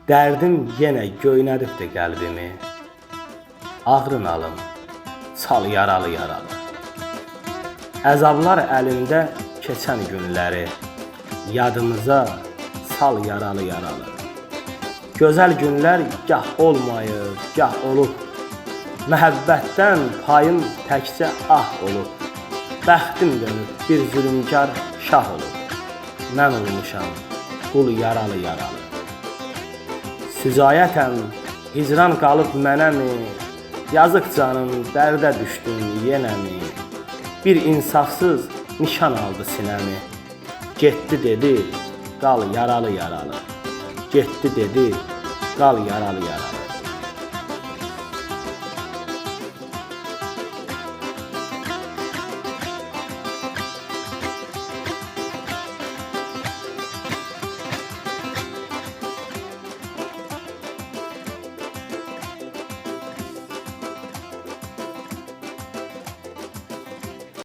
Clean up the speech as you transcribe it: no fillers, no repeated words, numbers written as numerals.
Dərdim yenə göynədibdi qəlbimi. Ağrın alım, sal yaralı yaralı. Əzablar əlində keçən günləri yadımıza sal yaralı yaralı. Gözəl günlər gah olmayıb, gah olub. Məhəbbətdən payım təkcə ah olub. Bəxtim dönüb bir zülümkar şah olub. Mən olmuşam qul yaralı yaralı. Süzayətəm, hicran qalıb mənəmi? Yazıq canım, dərdə düşdüm yenəmi? Bir insafsız nişan aldı sinəmi. Getdi dedi, qal yaralı yaralı. Getdi dedi, qal yaralı yaralı.